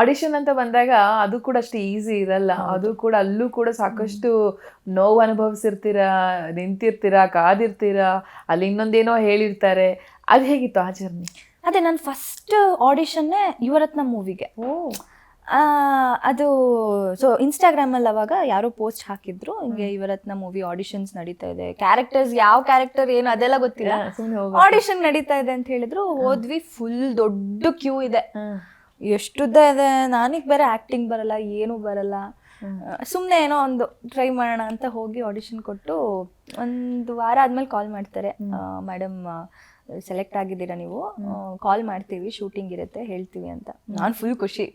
Audition ಅಂತ ಬಂದಾಗ ಅದು ಕೂಡ ಅಷ್ಟು ಈಸಿ ಇರಲ್ಲ. ಅದು ಕೂಡ ಅಲ್ಲೂ ಕೂಡ ಸಾಕಷ್ಟು ನೋವು ಅನುಭವಿಸಿರ್ತೀರಾ, ನಿಂತಿರ್ತೀರಾ, ಕಾದಿರ್ತೀರಾ, ಅಲ್ಲಿ ಇನ್ನೊಂದೇನೋ ಹೇಳಿರ್ತಾರೆ. ಅದು ಹೇಗಿತ್ತು ಆ ಜರ್ನಿ? ಅದೇ ನನ್ನ ಫಸ್ಟ್ ಆಡಿಷನ್ನೇ ಯುವರತ್ನ ಮೂವಿಗೆ. ಅದು ಸೊ ಇನ್ಸ್ಟಾಗ್ರಾಮಲ್ಲಿ ಅವಾಗ ಯಾರೋ ಪೋಸ್ಟ್ ಹಾಕಿದ್ರು, ಹಿಂಗೆ ಯುವರತ್ನ ಮೂವಿ ಆಡಿಷನ್ಸ್ ನಡೀತಾ ಇದೆ, ಕ್ಯಾರೆಕ್ಟರ್ಸ್ ಯಾವ ಕ್ಯಾರೆಕ್ಟರ್ ಏನು ಅದೆಲ್ಲ ಗೊತ್ತಿಲ್ಲ, ಆಡಿಷನ್ ನಡೀತಾ ಇದೆ ಅಂತ ಹೇಳಿದ್ರು. ಹೋದ್ವಿ, ಫುಲ್ ದೊಡ್ಡ ಕ್ಯೂ ಇದೆ, ಎಷ್ಟುದ್ದ ಇದೆ. ನನಗೆ ಬೇರೆ ಆ್ಯಕ್ಟಿಂಗ್ ಬರಲ್ಲ, ಏನೂ ಬರಲ್ಲ. ಸುಮ್ಮನೆ ಏನೋ ಒಂದು ಟ್ರೈ ಮಾಡೋಣ ಅಂತ ಹೋಗಿ ಆಡಿಷನ್ ಕೊಟ್ಟು 1 ವಾರ ಆದ್ಮೇಲೆ ಕಾಲ್ ಮಾಡ್ತಾರೆ, ಮೇಡಮ್ ಸೆಲೆಕ್ಟ್ ಆಗಿದ್ದೀರಾ ನೀವು, ಕಾಲ್ ಮಾಡ್ತೀವಿ, ಶೂಟಿಂಗ್ ಇರುತ್ತೆ, ಹೇಳ್ತೀವಿ ಅಂತ. ನಾನು ಫುಲ್ ಖುಷಿ.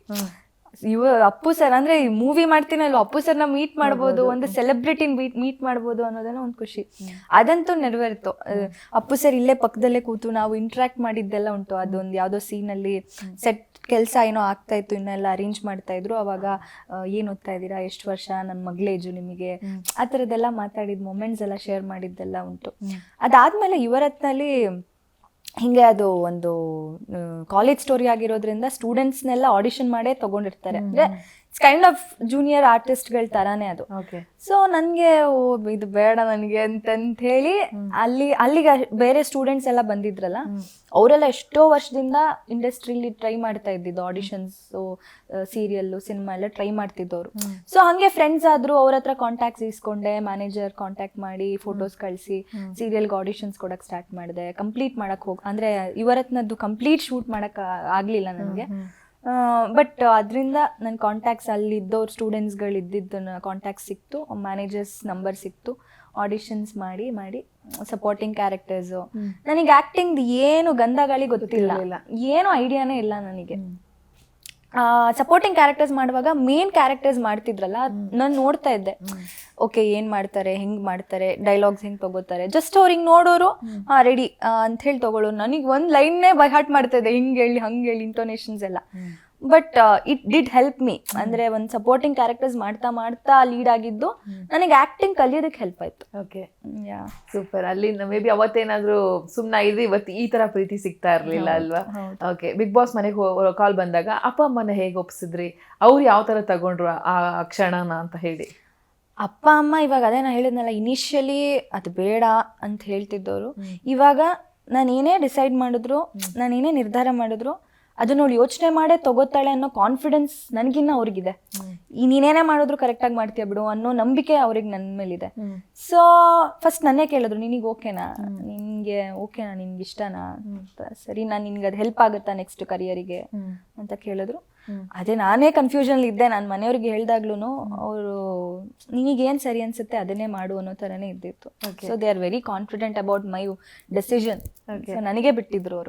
ಅಪ್ಪು ಸರ್ ಅಂದ್ರೆ ಮೂವಿ ಮಾಡ್ತೀನಲ್ವ, ಅಪ್ಪು ಸರ್ನ ಮೀಟ್ ಮಾಡ್ಬೋದು, ಒಂದು ಸೆಲೆಬ್ರಿಟಿ ಮೀಟ್ ಮಾಡ್ಬೋದು ಅನ್ನೋದೇನೋ ಒಂದು ಖುಷಿ. ಅದಂತೂ ನೆರವೇರಿತು. ಅಪ್ಪು ಸರ್ ಇಲ್ಲೇ ಪಕ್ಕದಲ್ಲೇ ಕೂತು ನಾವು ಇಂಟ್ರಾಕ್ಟ್ ಮಾಡಿದ್ದೆಲ್ಲ ಉಂಟು. ಅದೊಂದು ಯಾವುದೋ ಸೀನಲ್ಲಿ ಸೆಟ್ ಕೆಲಸ ಏನೋ ಆಗ್ತಾ ಇತ್ತು, ಇನ್ನೆಲ್ಲ ಅರೇಂಜ್ ಮಾಡ್ತಾ ಇದ್ರು. ಅವಾಗ ಏನು ಓದ್ತಾ ಇದ್ದೀರಾ, ಎಷ್ಟು ವರ್ಷ, ನನ್ನ ಮಗಳೇಜು ನಿಮಗೆ, ಆ ಥರದ್ದೆಲ್ಲ ಮಾತಾಡಿದ ಮೊಮೆಂಟ್ಸ್ ಎಲ್ಲ ಶೇರ್ ಮಾಡಿದ್ದೆಲ್ಲ ಉಂಟು. ಅದಾದ್ಮೇಲೆ ಯುವರತ್ನಲ್ಲಿ ಹಿಂಗೆ ಅದು ಒಂದು ಕಾಲೇಜ್ ಸ್ಟೋರಿ ಆಗಿರೋದ್ರಿಂದ ಸ್ಟೂಡೆಂಟ್ಸ್ನೆಲ್ಲ ಆಡಿಷನ್ ಮಾಡೇ ತಗೊಂಡಿರ್ತಾರೆ. ಅಂದ್ರೆ ಇಟ್ಸ್ ಕೈಂಡ್ ಆಫ್ ಜೂನಿಯರ್ ಆರ್ಟಿಸ್ಟ್ಗಳ ತರಾನೇ ಅದು. ಸೊ ನನಗೆ ಇದು ಬೇಡ ನನಗೆ ಅಂತಂತ ಹೇಳಿ ಅಲ್ಲಿಗೆ ಬೇರೆ ಸ್ಟೂಡೆಂಟ್ಸ್ ಎಲ್ಲ ಬಂದಿದ್ರಲ್ಲ, ಅವರೆಲ್ಲ ಎಷ್ಟೋ ವರ್ಷದಿಂದ ಇಂಡಸ್ಟ್ರಿಲಿ ಟ್ರೈ ಮಾಡ್ತಾ ಇದ್ದಿದ್ದು, ಆಡಿಷನ್ಸ್, ಸೀರಿಯಲ್ಲು, ಸಿನಿಮಾ ಎಲ್ಲ ಟ್ರೈ ಮಾಡ್ತಿದ್ದವರು. ಸೊ ಹಂಗೆ ಫ್ರೆಂಡ್ಸ್ ಆದ್ರು, ಅವ್ರ ಹತ್ರ ಕಾಂಟ್ಯಾಕ್ಟ್ಸ್ ಇಸ್ಕೊಂಡೆ, ಮ್ಯಾನೇಜರ್ ಕಾಂಟ್ಯಾಕ್ಟ್ ಮಾಡಿ ಫೋಟೋಸ್ ಕಳಿಸಿ ಸೀರಿಯಲ್ಗೆ ಆಡಿಷನ್ಸ್ ಕೊಡಕ್ಕೆ ಸ್ಟಾರ್ಟ್ ಮಾಡಿದೆ. ಕಂಪ್ಲೀಟ್ ಮಾಡಕ್ಕೆ ಅಂದ್ರೆ ಯುವರತ್ನದ್ದು ಕಂಪ್ಲೀಟ್ ಶೂಟ್ ಮಾಡಕ್ ಆಗ್ಲಿಲ್ಲ ನನಗೆ. ಬಟ್ ಅದರಿಂದ ನನ್ನ ಕಾಂಟ್ಯಾಕ್ಟ್ಸ್ ಅಲ್ಲಿದ್ದವ್ರು ಸ್ಟೂಡೆಂಟ್ಸ್ಗಳು ಇದ್ದಿದ್ದನ್ನ ಕಾಂಟ್ಯಾಕ್ಟ್ ಸಿಕ್ತು, ಮ್ಯಾನೇಜರ್ಸ್ ನಂಬರ್ ಸಿಕ್ತು, ಆಡಿಷನ್ಸ್ ಮಾಡಿ ಸಪೋರ್ಟಿಂಗ್ ಕ್ಯಾರೆಕ್ಟರ್ಸು. ನನಗೆ ಆ್ಯಕ್ಟಿಂಗ್ ಏನು ಗಂಧ ಗಾಳಿ ಗೊತ್ತಿಲ್ಲ, ಏನು ಐಡಿಯಾನೇ ಇಲ್ಲ ನನಗೆ. ಸಪೋರ್ಟಿಂಗ್ ಕ್ಯಾರೆಕ್ಟರ್ಸ್ ಮಾಡುವಾಗ ಮೇನ್ ಕ್ಯಾರೆಕ್ಟರ್ಸ್ ಮಾಡ್ತಿದ್ರಲ್ಲ, ನಾನು ನೋಡ್ತಾ ಇದ್ದೆ, ಓಕೆ ಏನ್ ಮಾಡ್ತಾರೆ, ಹೆಂಗ್ ಮಾಡ್ತಾರೆ, ಡೈಲಾಗ್ಸ್ ಹೆಂಗ್ ತಗೋತಾರೆ, ಜಸ್ಟ್ ಅವ್ರು ಹಿಂಗ್ ನೋಡೋರು ರೆಡಿ ಅಂತ ಹೇಳಿ ತಗೊಳ್ಳೋರು. ನನಗೆ ಒಂದು ಲೈನ್ನೇ ಬೈ ಹಾರ್ಟ್ ಮಾಡ್ತಾ ಇದ್ದೆ, ಹಿಂಗೆ ಹೇಳಿ ಹಂಗೆ ಹೇಳಿ ಇಂಟೋನೇಷನ್ಸ್ ಎಲ್ಲ. But it did help me. ಅಂದ್ರೆ ಒಂದು ಸಪೋರ್ಟಿಂಗ್ ಕ್ಯಾರೆಕ್ಟರ್ಸ್ ಮಾಡ್ತಾ ಲೀಡ್ ಆಗಿದ್ದು ನನಗೆ ಆಕ್ಟಿಂಗ್ ಕಲಿಯೋದಕ್ಕೆ ಹೆಲ್ಪ್ ಆಯ್ತು. Okay, super. ಅಲ್ಲಿ ಮೇ ಬಿ ಅವತ್ತೇನಾದ್ರು ಸುಮ್ಮನಾಗಿದ್ರೆ ಇವತ್ತು ಈ ತರ ಪ್ರೀತಿ ಸಿಗ್ತಾ ಇರ್ಲಿಲ್ಲ ಅಲ್ವಾ? ಓಕೆ, ಬಿಗ್ ಬಾಸ್ ಮನೆಗೆ ಕಾಲ್ ಬಂದಾಗ ಅಪ್ಪ ಅಮ್ಮನ ಹೇಗೆ ಒಪ್ಸಿದ್ರಿ? ಅವ್ರು ಯಾವ ತರ ತಗೊಂಡ್ರು ಆ ಕ್ಷಣನ ಅಂತ ಹೇಳಿ? ಅಪ್ಪ ಅಮ್ಮ ಇವಾಗ ಅದೇ ನಾ ಹೇಳಿದ್ನಲ್ಲ, ಇನಿಷಿಯಲಿ ಅದು ಬೇಡ ಅಂತ ಹೇಳ್ತಿದ್ದವರು, ಇವಾಗ ನಾನೇನೇ ಡಿಸೈಡ್ ಮಾಡಿದ್ರು, ನಾನೇನೇ ನಿರ್ಧಾರ ಮಾಡಿದ್ರು ಅದನ್ನ ಅವಳು ಯೋಚನೆ ಮಾಡೇ ತಗೋತಾಳೆ ಅನ್ನೋ ಕಾನ್ಫಿಡೆನ್ಸ್ ನನಗಿನ್ನ ಅವ್ರಿಗಿದೆ. ನೀನೇನೇ ಮಾಡಿದ್ರು ಕರೆಕ್ಟಾಗಿ ಮಾಡ್ತೀಯ ಬಿಡು ಅನ್ನೋ ನಂಬಿಕೆ ಅವ್ರಿಗೆ ನನ್ನ ಮೇಲಿದೆ. ಸೊ ಫಸ್ಟ್ ನನ್ನೇ ಕೇಳಿದ್ರು, ನಿನಗೆ ಓಕೆನಾ, ನಿನ್ಗೆ ಇಷ್ಟನಾ, ಸರಿ ನಾನು ನಿನ್ಗೆ ಅದು ಹೆಲ್ಪ್ ಆಗುತ್ತಾ ನೆಕ್ಸ್ಟ್ ಕರಿಯರಿಗೆ ಅಂತ ಕೇಳಿದ್ರು. ಅದೇ ನಾನೇ ಕನ್ಫ್ಯೂಷನ್ ಇದ್ದೆ. ನಾನು ಮನೆಯವ್ರಿಗೆ ಹೇಳ್ದಾಗ್ಲೂ ಅವರು ನಿನಗೇನು ಸರಿ ಅನ್ಸುತ್ತೆ ಅದನ್ನೇ ಮಾಡು ಅನ್ನೋ ಥರನೇ ಇದ್ದಿತ್ತು. So they are very confident about my decision. ನನಗೆ ಬಿಟ್ಟಿದ್ರು ಅವರು.